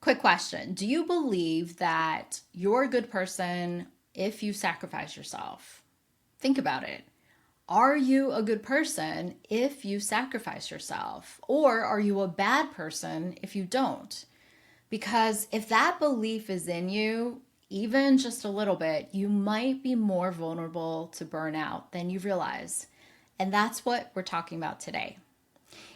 Quick question. Do you believe that you're a good person if you sacrifice yourself? Think about it. Are you a good person if you sacrifice yourself? Or are you a bad person if you don't? Because if that belief is in you, even just a little bit, you might be more vulnerable to burnout than you realize. And that's what we're talking about today.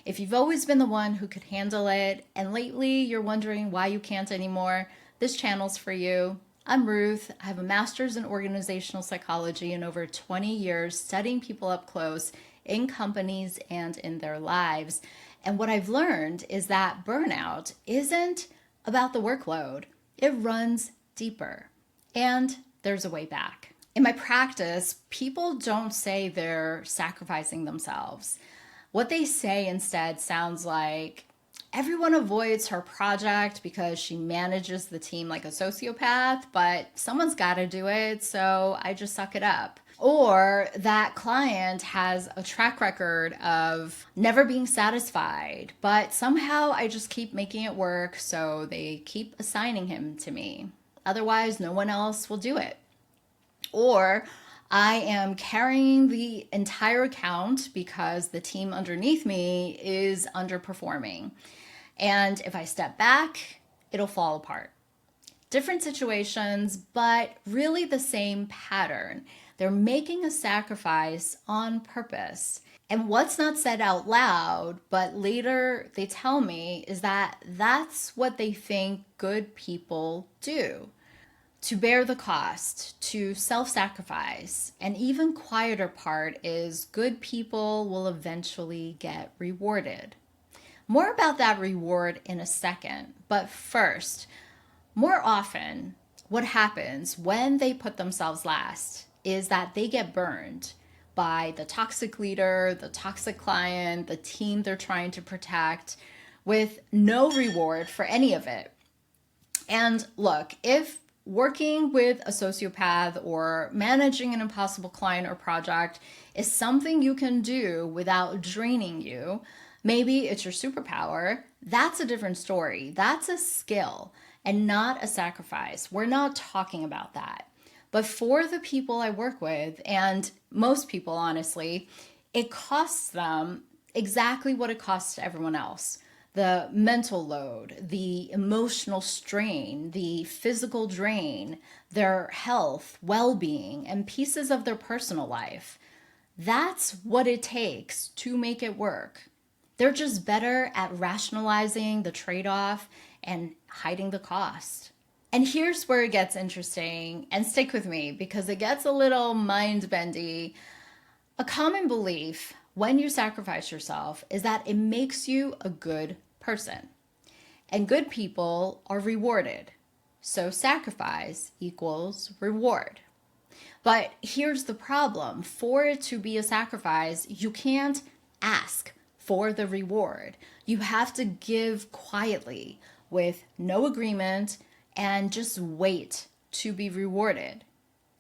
If you've always been the one who could handle it, and lately you're wondering why you can't anymore, this channel's for you. I'm Ruth. I have a master's in organizational psychology and over 20 years studying people up close in companies and in their lives. And what I've learned is that burnout isn't about the workload. It runs deeper. And there's a way back. In my practice, people don't say they're sacrificing themselves. What they say instead sounds like, everyone avoids her project because she manages the team like a sociopath, but someone's got to do it, so I just suck it up. Or that client has a track record of never being satisfied, but somehow I just keep making it work, so they keep assigning him to me. Otherwise, no one else will do it. Or I am carrying the entire account because the team underneath me is underperforming. And if I step back, it'll fall apart. Different situations, but really the same pattern. They're making a sacrifice on purpose. And what's not said out loud, but later they tell me, is that that's what they think good people do. To bear the cost, to self-sacrifice, and even quieter part is good people will eventually get rewarded. More about that reward in a second, but first, more often, what happens when they put themselves last is that they get burned by the toxic leader, the toxic client, the team they're trying to protect, with no reward for any of it. And look, if working with a sociopath or managing an impossible client or project is something you can do without draining you, maybe it's your superpower, that's a different story. That's a skill and not a sacrifice. We're not talking about that. But for the people I work with, and most people honestly, it costs them exactly what it costs to everyone else. The mental load, the emotional strain, the physical drain, their health, well-being, and pieces of their personal life. That's what it takes to make it work. They're just better at rationalizing the trade-off and hiding the cost. And here's where it gets interesting, and stick with me because it gets a little mind-bendy. A common belief when you sacrifice yourself is that it makes you a good person. And good people are rewarded. So sacrifice equals reward. But here's the problem. For it to be a sacrifice, you can't ask for the reward. You have to give quietly with no agreement and just wait to be rewarded.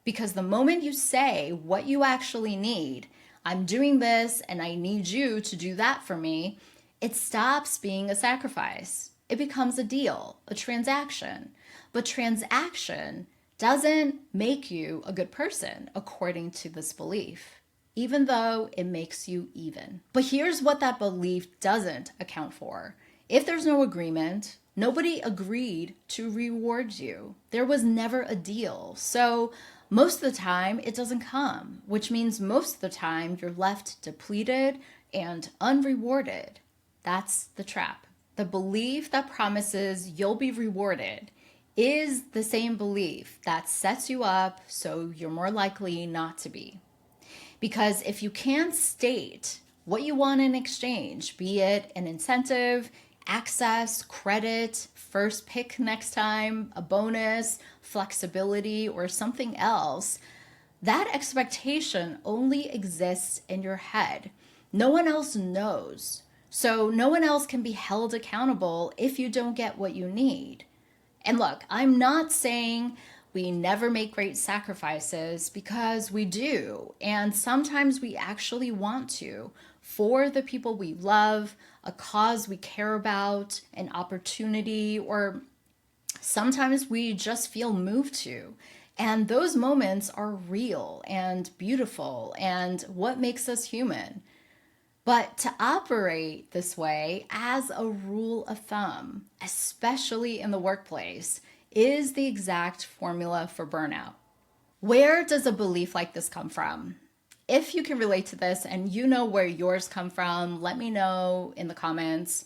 Because the moment you say what you actually need, I'm doing this and I need you to do that for me, it stops being a sacrifice. It becomes a deal, a transaction. But transaction doesn't make you a good person according to this belief, even though it makes you even. But here's what that belief doesn't account for. If there's no agreement, nobody agreed to reward you. There was never a deal. So most of the time, it doesn't come, which means most of the time you're left depleted and unrewarded. That's the trap. The belief that promises you'll be rewarded is the same belief that sets you up so you're more likely not to be. Because if you can't state what you want in exchange, be it an incentive, access, credit, first pick next time, a bonus, flexibility, or something else, that expectation only exists in your head. No one else knows. So no one else can be held accountable if you don't get what you need. And look, I'm not saying we never make great sacrifices, because we do. And sometimes we actually want to, for the people we love, a cause we care about, an opportunity, or Sometimes we just feel moved to. And those moments are real and beautiful and what makes us human. But to operate this way as a rule of thumb, especially in the workplace, is the exact formula for burnout. Where does a belief like this come from? If you can relate to this and you know where yours come from, let me know in the comments.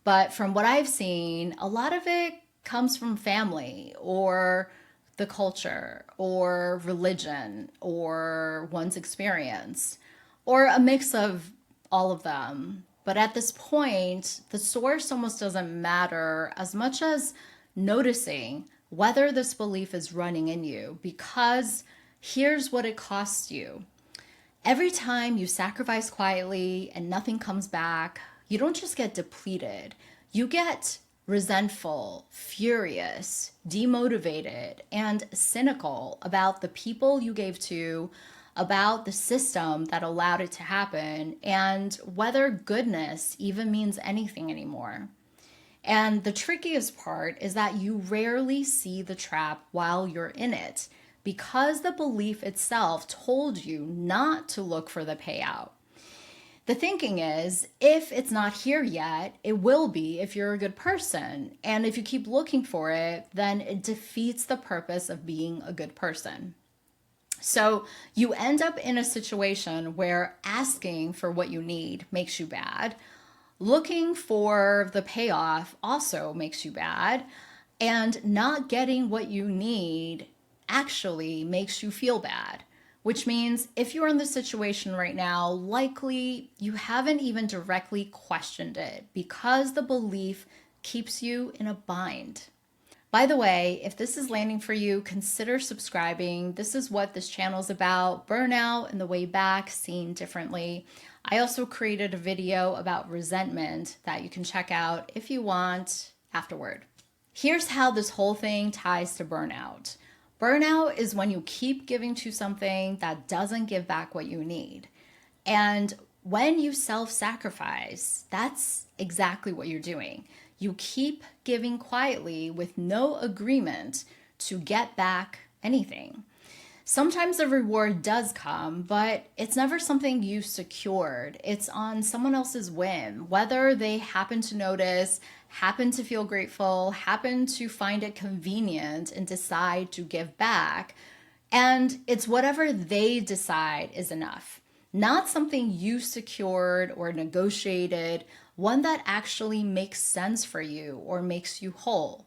But from what I've seen, a lot of it comes from family or the culture or religion or one's experience or a mix of all of them. But at this point, the source almost doesn't matter as much as noticing whether this belief is running in you, because here's what it costs you. Every time you sacrifice quietly and nothing comes back, you don't just get depleted, you get resentful, furious, demotivated, and cynical about the people you gave to, about the system that allowed it to happen, and whether goodness even means anything anymore. And the trickiest part is that you rarely see the trap while you're in it because the belief itself told you not to look for the payout. The thinking is, if it's not here yet, it will be if you're a good person. And if you keep looking for it, then it defeats the purpose of being a good person. So you end up in a situation where asking for what you need makes you bad. Looking for the payoff also makes you bad. And not getting what you need actually makes you feel bad. Which means if you're in this situation right now, likely you haven't even directly questioned it because the belief keeps you in a bind. By the way, if this is landing for you, consider subscribing. This is what this channel is about: burnout and the way back, seen differently. I also created a video about resentment that you can check out if you want afterward. Here's how this whole thing ties to burnout. Burnout is when you keep giving to something that doesn't give back what you need. And when you self-sacrifice, that's exactly what you're doing. You keep giving quietly with no agreement to get back anything. Sometimes the reward does come, but it's never something you secured. It's on someone else's whim, whether they happen to notice, happen to feel grateful, happen to find it convenient and decide to give back. And it's whatever they decide is enough. Not something you secured or negotiated, one that actually makes sense for you or makes you whole.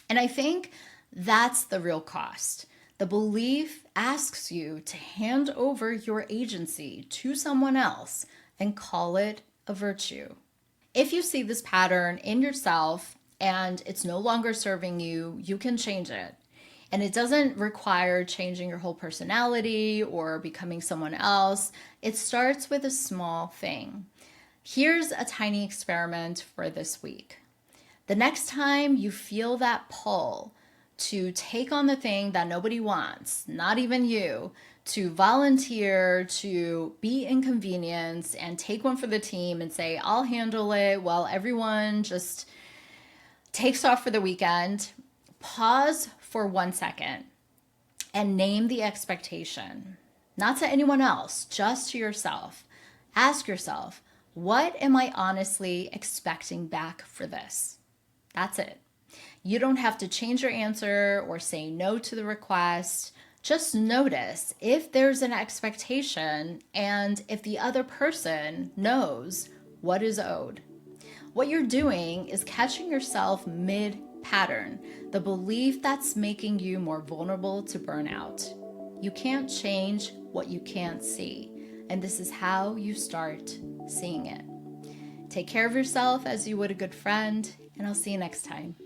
And I think that's the real cost. The belief asks you to hand over your agency to someone else and call it a virtue. If you see this pattern in yourself and it's no longer serving you, you can change it. And it doesn't require changing your whole personality or becoming someone else. It starts with a small thing. Here's a tiny experiment for this week. The next time you feel that pull to take on the thing that nobody wants, not even you, to volunteer, to be inconvenienced and take one for the team and say, I'll handle it while everyone just takes off for the weekend, pause for 1 second and name the expectation. Not to anyone else, just to yourself. Ask yourself, what am I honestly expecting back for this? That's it. You don't have to change your answer or say no to the request. Just notice if there's an expectation and if the other person knows what is owed. What you're doing is catching yourself mid-pattern, the belief that's making you more vulnerable to burnout. You can't change what you can't see, and this is how you start seeing it. Take care of yourself as you would a good friend, and I'll see you next time.